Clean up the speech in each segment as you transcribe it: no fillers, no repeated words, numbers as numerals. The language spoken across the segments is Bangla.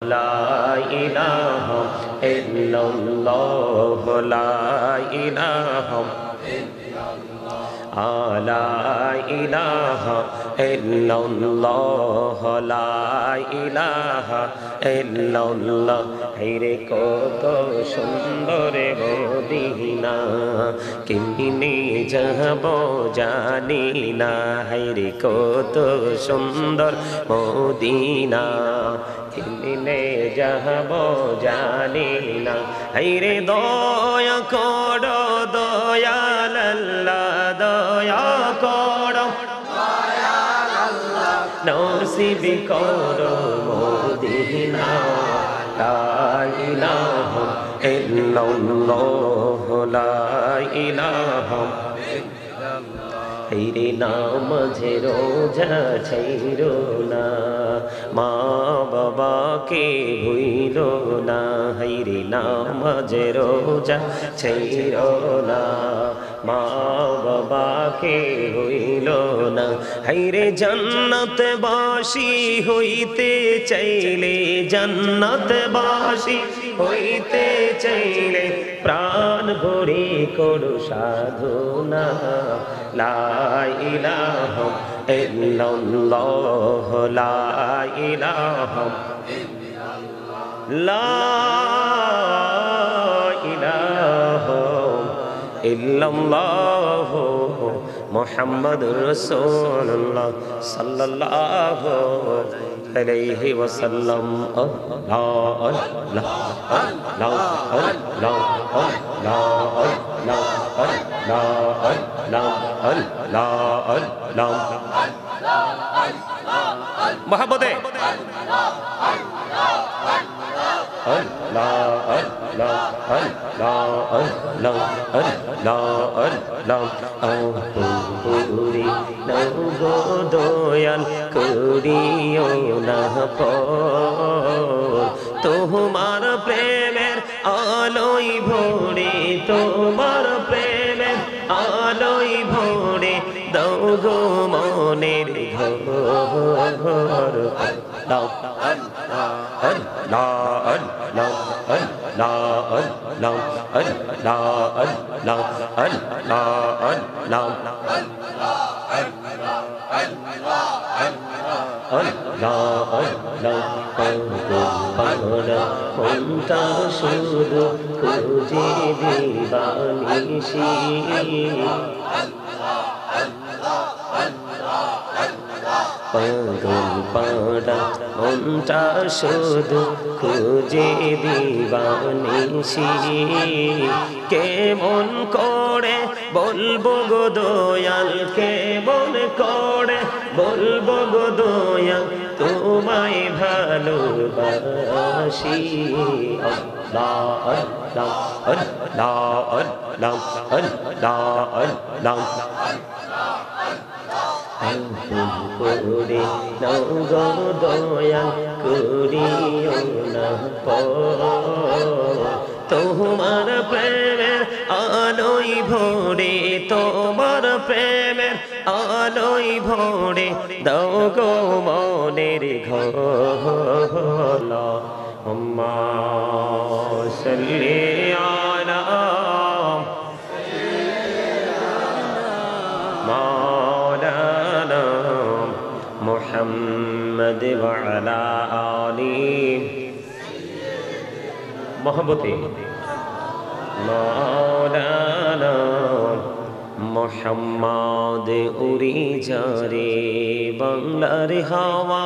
لا إله إلا الله لا إله لا إله إلا الله لا إله إلا الله হায়রে কত সুন্দর মদিনা কেমনে যাব জানি না হায়রে কত সুন্দর মদিনা কেমনে যাব জানি না হায়রে দয়া করো দয়াল আল্লাহ দয়া করো দয়াল আল্লাহ নসিব করো মদিনা লা ইলাহা ইল্লাল্লাহ লা ইলাহা হায়রে নামাজে রোজা ছাইরো না মা বাবাকে ভুইলো না হায়রে নামাজে রোজা ছাইরো না মা বাবাকে ভুইলো না হায়রে জান্নাত বাসী হইতে চাইলে জান্নাত বাসী হইতে চাইলে প্রাণ ভরে করো সাধনা লা ইলাহা ইল্লাল্লাহ লা ইলাহা লা ইলাহা ইল্লাল্লাহ মুহাম্মাদুর রাসূলুল্লাহ সাল্লাল্লাহু আলাইহি ওয়াসাল্লাম আল্লাহ আল্লাহ আল্লাহ আল্লাহ আল্লাহ আল্লাহ আল্লাহ মহব্বতে আল্লাহ আল্লাহ আল্লাহ আল্লাহ আল্লাহ আল্লাহ আহুরি নগো দয়াল করিও না তোমার প্রেমের আলোয় ভরে তোমার প্রেমের আলোয় ভরে দাও গো মনের ঘর দাও আল্লাহ আল্লাহ আল্লাহ আল্লাহ আল্লাহ আল্লাহ আল্লাহ মনটা শুধু খুঁজে দিবানিশি পাগল পাড়া মনটা শুধু খুঁজে দিবানিশি কেমন করে বলবো গো দয়াল কেমন করে বলবো গো দয়াল তোমায় ভালোবাসি আল্লাহ আল্লাহ আল্লাহ আল্লাহ আল্লাহ আল্লাহ করে নাও গো দয়াল করিও না তোমার প্রেমের আলোয় ভরে তোমার প্রেমের আলোয় ভরে দাও গো মনের ঘর আল্লাহুম্মা সাল্লি আলা মাওলানা মুহাম্মদ ওয়া আলা আলিহি মহব্বতে মাওলানা মুহাম্মদ উড়ি যারে বাংলার হাওয়া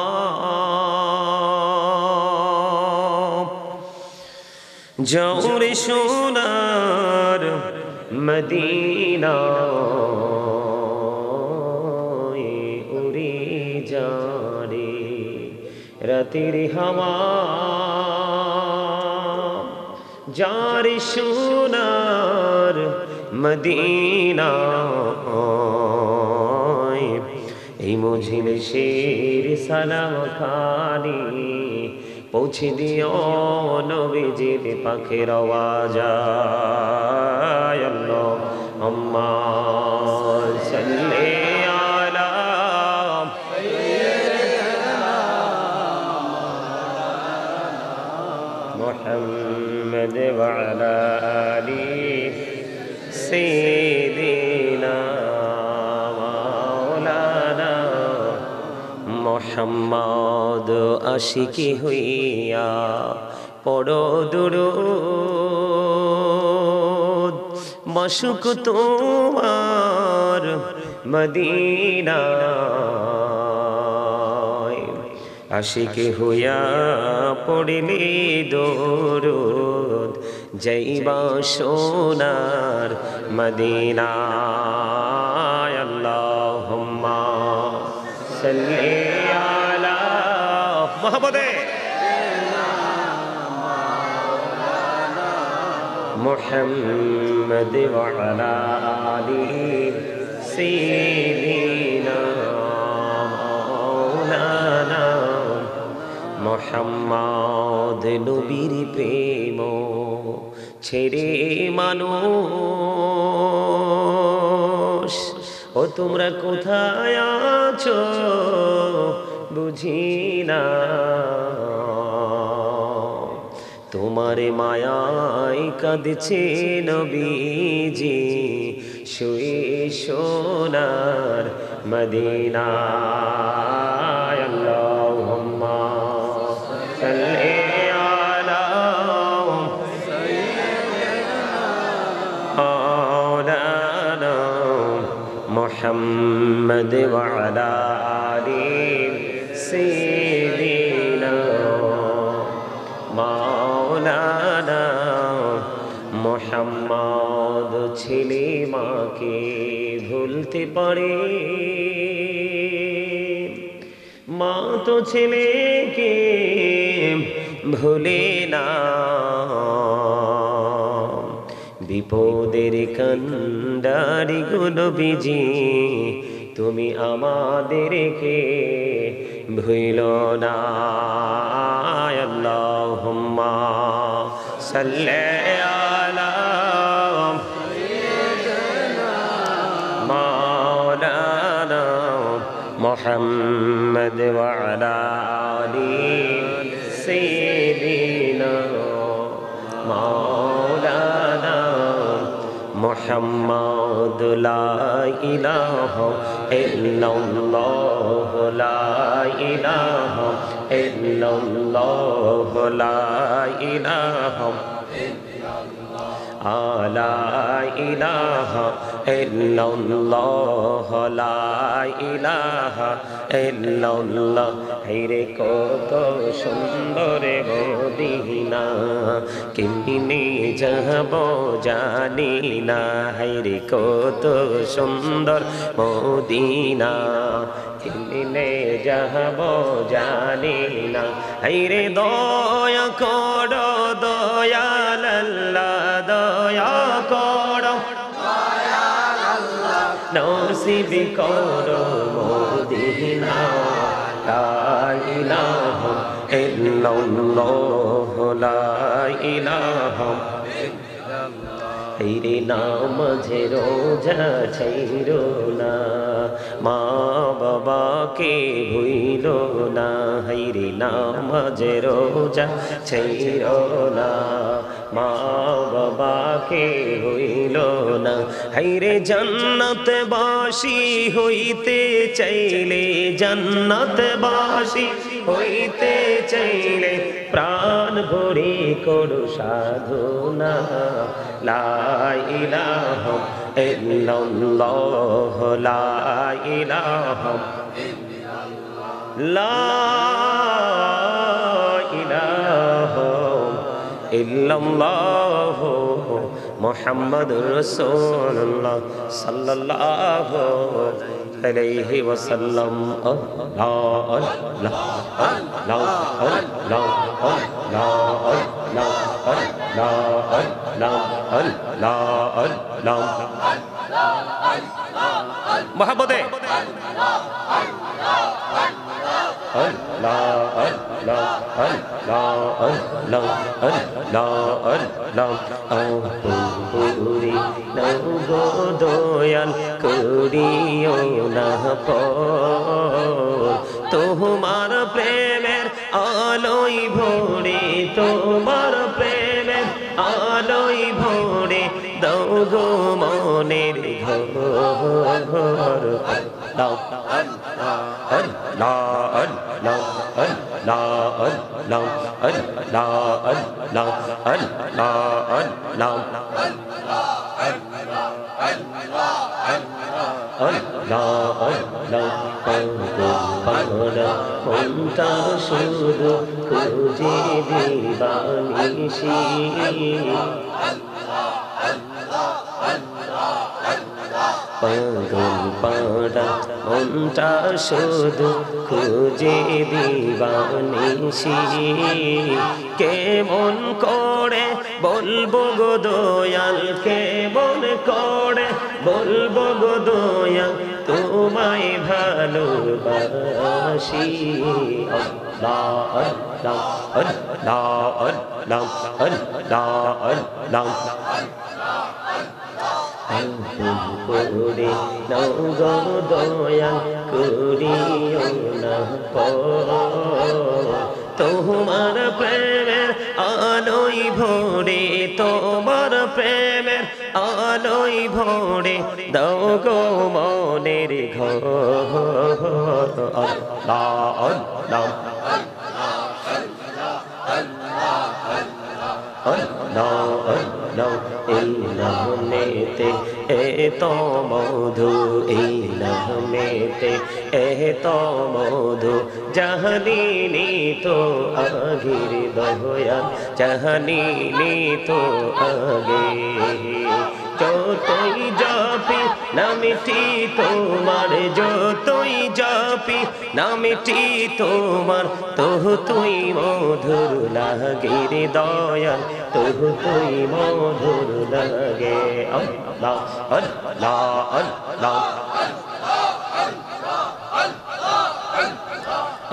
জৌরে সোনার মদিনা উড়ি যারে রাতের হাওয়া যার সোনার মদিনা এই মজলিসের সালাম খানি পৌঁছে দিও নবীজির পাখের আওয়াজ আল্লাহুম্মা সাল্লি আলা محمد وعلى آل سيدنا مولانا محمد আশিকি হইয়া পড়ো দুরূদ মশক তোমার মদিনায় আশিকি হইয়া পড়িলে দুরূদ যাইবা সোনার মদিনায় আল্লাহুম্মা সাল্লি আলা মুহাম্মাদে محمد وعلى آل سيدنا مولانا محمد নবীর প্রেম ছেড়ে মানুষ ও তোমরা কোথায় আছো বুঝি না তোমার মায়ায় কাঁদছে নবীজি শুয়ে সোনার মদিনায় আল্লাহুম্মা সাল্লি আলা মাওলানা মুহাম্মদ ওয়া আলা আলি সাইয়্যিদিনা মাওলানা মুহাম্মদ ছেলে মাকে ভুলতে পারে মা তো ছেলেকে ভুলে না বিপদের কান্ডারি গো নবীজি তুমি আমাদেরকে ভুলো না আল্লাহুম্মা সাল্লি আলা মাওলানা মুহাম্মদ ওয়া আলা আলি সাইয়্যিদিনা মাওলানা মুহাম্মদ লা ইলাহা ইল্লাল্লাহ লা ইলাহা ইল্লাল্লাহ লা ইলাহা লা ইলাহা ইল্লাল্লাহ লা ইলাহা ইল্লাল্লাহ হেরে কত সুন্দর মদিনা কেমনে যাব জানি না হেরে কত সুন্দর মদিনা কেমনে যাব জানি না হেরে দয়া করো দয়াল আল্লাহ দয়া করো দয়াল আল্লাহ নসিব করো মদিনা লা ইলাহা ইল্লাল্লাহ লা ইলাহা হেরে নামাজে রোজা ছাইরো না মা বাবাকে ভুইলো না হেরে নামাজে রোজা ছাইরো না মা বাবাকে ভুইলো না হেরে জান্নাত বাসী হইতে চাইলে জান্নাত বাসী হইতে চাইলে প্রাণ ভরে করো সাধনা লা ইলাহা ইল্লাল্লাহ লা ইলাহা লা ইলাহা ইল্লাল্লাহ মুহাম্মাদুর রাসূলুল্লাহ সাল্লাল্লাহু আলাইহি ওয়াসাল্লাম আল্লাহ আল্লাহ আল্লাহ আল্লাহ আল্লাহ আল্লাহ মোহাম্মদে দয়াল করিও না তোমার প্রেমের আলোয় ভরে তোমার আলোয় ভরে দাও গো মনের ঘর আল্লাহ আল্লাহ আল্লাহ আল্লাহ আল্লাহ আল্লাহ আল্লাহ আল্লাহ মনটা শুধু খুঁজে দিবানিশি পাগল পাড়া মনটা শুধু খুঁজে দিবানিশি কেমন করে বলবো গো দয়াল কেমন করে বলবো গো দয়াল তোমায় ভালোবাসি আল্লাহ আল্লাহ আল্লাহ আল্লাহ আল্লাহ আল্লাহ করে নাও গো দয়াল করিও না তোমার প্রেমের আলোয় ভরে তোমার প্রেমের আলোয় ভরে দাও গো মনের ঘর আল্লাহ আল্লাহ আল্লাহ আল্লাহ এই নামেতে এত মধু এই নামেতে এত মধু জাহানিনি তো আগের দয়াল জাহানিনি তো আগে যতই জপি নামটি তোমার যতই জপি নামটি তোমার তহু তুই মধুর লাগে রে দয়াল তহু তুই মধুর লাগে আল্লাহ আল্লাহ আল্লাহ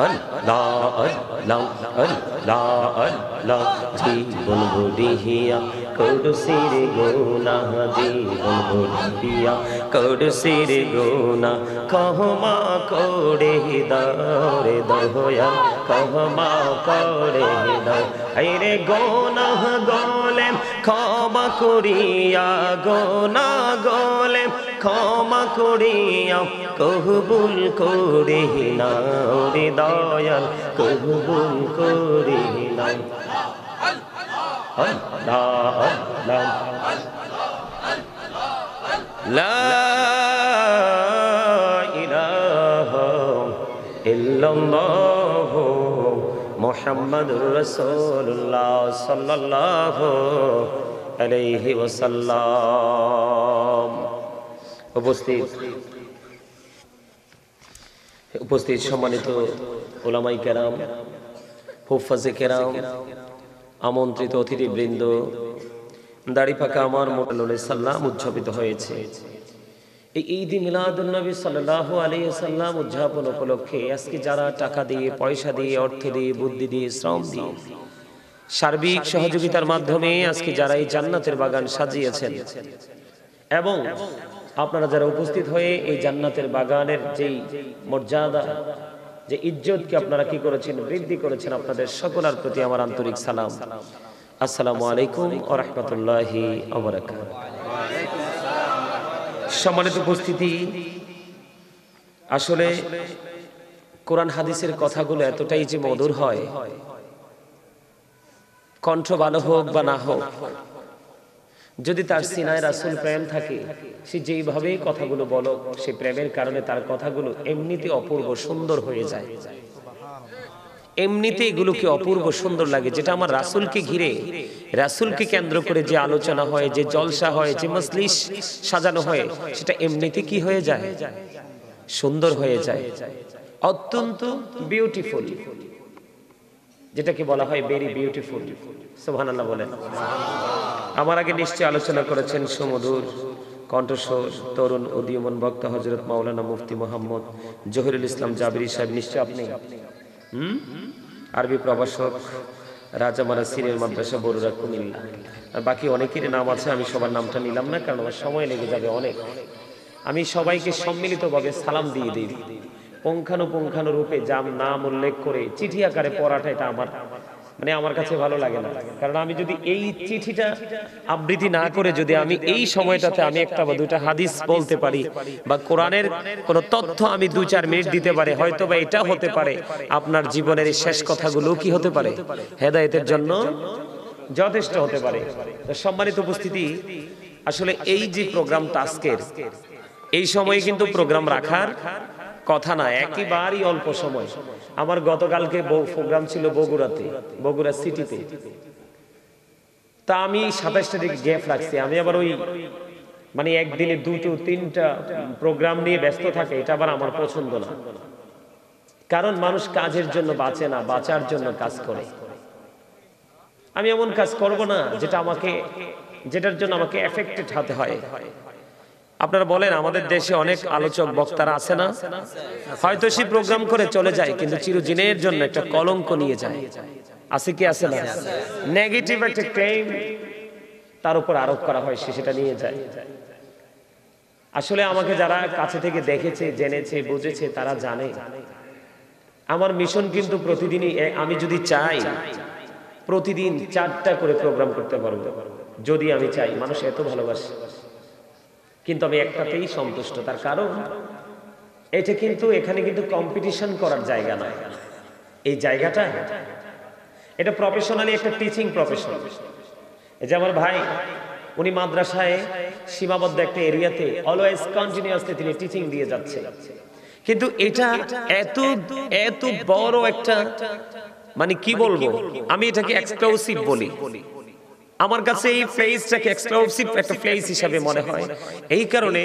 আল্লাহ আল্লাহ আল্লাহ আল্লাহ জীবন বুড়িয়া করসির গোনা জীবন বুড়িয়া করসির গোনা ক্ষমা করে দাও রে দয়াল ক্ষমা করে দাও আরে গোনা গলে ক্ষমা করিয়া গোনা গলে ক্ষমা করিয়া কবুল করে নাও রে দয়াল কবুল করে নাও আল্লাহ আল্লাহ লা ইলাহা ইল্লাল্লাহ মুহাম্মাদুর রাসূলুল্লাহ সাল্লাল্লাহু আলাইহি ওয়াসাল্লাম। উপস্থিত সম্মানিত উলামায়ে কেরাম হুফাজে কেরাম আমন্ত্রিত অতিথিবৃন্দ দাড়ি পাকা আমার মোটালে সাল্লাম উদযাপিত হয়েছে। এই ঈদ মিলাদুন নবী সাল্লাল্লাহু আলাইহি ওয়াসাল্লাম উদযাপন উপলক্ষে আজকে যারা টাকা দিয়ে পয়সা দিয়ে অর্থ দিয়ে বুদ্ধি দিয়ে শ্রম দিয়ে সার্বিক সহযোগিতার মাধ্যমে আজকে যারা এই জান্নাতের বাগান সাজিয়েছেন এবং আপনারা যারা উপস্থিত হয়ে এই জান্নাতের বাগানের যেই মর্যাদা যে ইজ্জতকে আপনারা কি করেছেন বৃদ্ধি করেছেন আপনাদের সকলের প্রতি আমার আন্তরিক সালাম। আসসালামু আলাইকুম ওয়া রাহমাতুল্লাহি ওয়া বারাকাতুহু। সম্মানিত উপস্থিতি, আসলে কোরআন হাদিসের কথাগুলো এতটাই যে মধুর হয়, কণ্ঠ ভালো হোক বা না হোক, যদি তার সিনায় রাসূল প্রেম থাকে, সে যেইভাবে কথাগুলো বলো সে প্রেমের কারণে তার কথাগুলো এমনিতে অপূর্ব সুন্দর হয়ে যায়। এমনিতে এগুলোকে অপূর্ব সুন্দর লাগে। যেটা আমার রাসূলকে ঘিরে, রাসূলকে কেন্দ্র করে যে আলোচনা হয়, যে জলসা হয়, যে মজলিস সাজানো হয়, সেটা এমনিতে কি হয়ে যায়? সুন্দর হয়ে যায়, অত্যন্ত বিউটিফুল, যেটাকে বলা হয় ভেরি বিউটিফুল। সুবহানাল্লাহ বলেন। আমার আগে নিশ্চয় আলোচনা করেছেন সুমধুর কণ্ঠস্বর তরুণ উদীয়মান বক্তা হযরত মাওলানা মুফতি মোহাম্মদ জহিরুল ইসলাম জাবিরি সাহেব। নিশ্চয় আপনি আরবি প্রভাষক, রাজামারা সিনিয়র মাদ্রাসা বরুড়া কুমিল্লা। আর বাকি অনেকের নাম আছে, আমি সবার নামটা নিলাম না কারণ আমার সময় লেগে যাবে অনেক। আমি সবাইকে সম্মিলিতভাবে সালাম দিয়ে দিই, পুঙ্খানুপুঙ্খানু রূপে নাম উল্লেখ করে চিঠি আকারে পড়াটা এটা আমার মানে আমার কাছে ভালো লাগে না। কারণ আমি যদি এই চিঠিটা আবৃত্তি না করে যদি আমি এই সময়টাতে আমি একটা বা দুইটা হাদিস বলতে পারি বা কোরআনের কোনো তথ্য আমি 2-4 মিনিট দিতে পারি, হয়তো বা এটা হতে পারে আপনার জীবনের এই শেষ কথাগুলো কি হতে পারে হেদায়েতের জন্য যথেষ্ট হতে পারে। তো সম্মানিত উপস্থিতি, আসলে এই যে প্রোগ্রামটা আজকের, এই সময়ে কিন্তু প্রোগ্রাম রাখার কথা না, একেবারেই অল্প সময়। আমার গতকালকে প্রোগ্রাম ছিল বগুড়াতে, বগুড়া সিটিতে। তা আমি 27 তারিখ গ্যাপ রাখছি। আমি আবার ওই মানে একদিনে 2-3টা প্রোগ্রাম নিয়ে ব্যস্ত থাকে, এটা আবার আমার পছন্দ না। কারণ মানুষ কাজের জন্য বাঁচে না, বাঁচার জন্য কাজ করে। আমি এমন কাজ করব না যেটার জন্য আমাকে এফেক্টেড হতে হয়। আপনারা বলেন, আমাদের দেশে অনেক আলোচক বক্তারা আছে না, হয়তো সে প্রোগ্রাম করে চলে যায়, কিন্তু চিরদিনের জন্য একটা কলঙ্ক নিয়ে যায়। আছে কি আছে না? নেগেটিভ একটা ক্লেম তার উপর আরোপ করা হয়, সে সেটা নিয়ে যায়। আসলে আমাকে যারা কাছে থেকে দেখেছে, জেনেছে, বুঝেছে, তারা জানে আমার মিশন কিন্তু প্রতিদিনই, আমি যদি চাই প্রতিদিন 4টা করে প্রোগ্রাম করতে পারবো, যদি আমি চাই। মানুষ এত ভালোবাসে, কিন্তু আমি একটাতেই সন্তুষ্ট। তার কারণ এটা কিন্তু, এখানে কিন্তু কম্পিটিশন করার জায়গা না। এই জায়গাটা, এটা প্রফেশনালি একটা টিচিং প্রফেশন। এই যে আমার ভাই, উনি মাদ্রাসায় সীমাবদ্ধ একটা এরিয়াতে অলওয়েজ কন্টিনিউয়াসলি তিনি টিচিং দিয়ে যাচ্ছে। কিন্তু এটা এত বড় একটা, মানে কি বলবো, আমি এটাকে এক্সক্লুসিভ বলি। আমার কাছে এই প্লেসটাকে এক্সক্লুসিভ একটা প্লেস হিসেবে মনে হয়। এই কারণে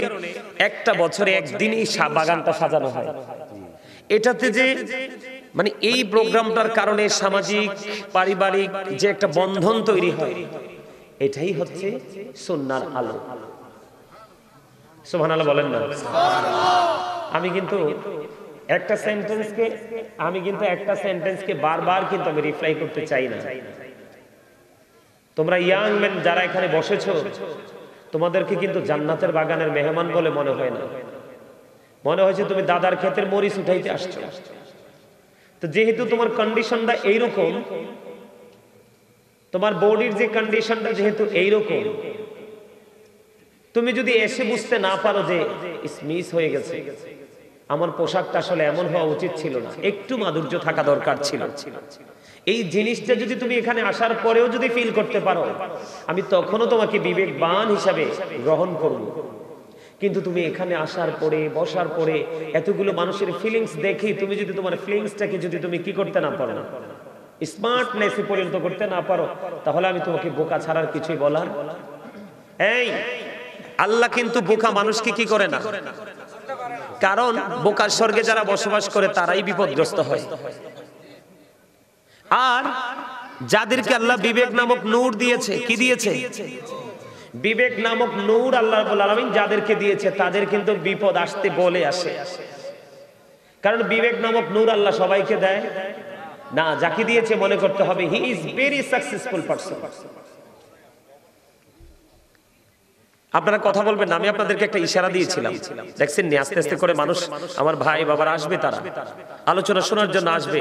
একটা বছরে একদিনই বাগানটা সাজানো হয়। এটাতে যে মানে এই প্রোগ্রামটার কারণে সামাজিক পারিবারিক যে একটা বন্ধন তৈরি হয়, এটাই হচ্ছে সুন্নাহর আলো। সুবহানাল্লাহ বলেন না? আমি কিন্তু একটা সেন্টেন্সকে বারবার কিন্তু আমি রিপ্লাই করতে চাই না। তোমরা ইয়াং মেন যারা এখানে বসেছো, তোমাদেরকে কিন্তু জান্নাতের বাগানের মেহমান বলে মনে হয় না। মনে হয়েছে তুমি দাদার ক্ষেতের মরিচ উঠাইতে আসছো। তো যেহেতু তোমার কন্ডিশনটা এইরকম, তোমার বডির যে কন্ডিশনটা যেহেতু এইরকম, তুমি যদি এসে বুঝতে না পারো যে মিস হয়ে গেছে, আমার পোশাকটা আসলে এমন হওয়া উচিত ছিল না, একটু মাধুর্য থাকা দরকার ছিল, এই জিনিসটা যদি তুমি এখানে আসার পরেও যদি ফিল করতে পারো, আমি তখনও তোমাকে বিবেকবান হিসাবে গ্রহণ করব। কিন্তু তুমি এখানে আসার পরে, বসার পরে এতগুলো মানুষের ফিলিংস দেখি তুমি যদি তোমার ফিলিংসটাকে যদি তুমি কি করতে না পারো, স্মার্টনেসে পরিণত করতে না পারো, তাহলে আমি তোমাকে বোকা ছাড়ার কিছুই বলার। এই আল্লাহ কিন্তু বোকা মানুষকে কি করে না, কারণ বোকার স্বর্গে যারা বসবাস করে তারাই বিপদগ্রস্ত হয়। আর যাদেরকে আল্লাহ বিবেক নামক নূর দিয়েছে, কি দিয়েছে? বিবেক নামক নূর আল্লাহ রাব্বুল আলামিন যাদেরকে দিয়েছে, তাদের কিন্তু বিপদ আসতে বলে আসে। কারণ বিবেক নামক নূর আল্লাহ সবাইকে দেয় না, যাকে দিয়েছে মনে করতে হবে he is very successful person. আপনারা কথা বলবেন না, আমি আপনাদেরকে একটা ইশারা দিয়েছিলাম, দেখছেন নি? আস্তে আস্তে করে মানুষ, আমার ভাই বাবারা আসবে, তারা আলোচনা শোনার জন্য আসবে।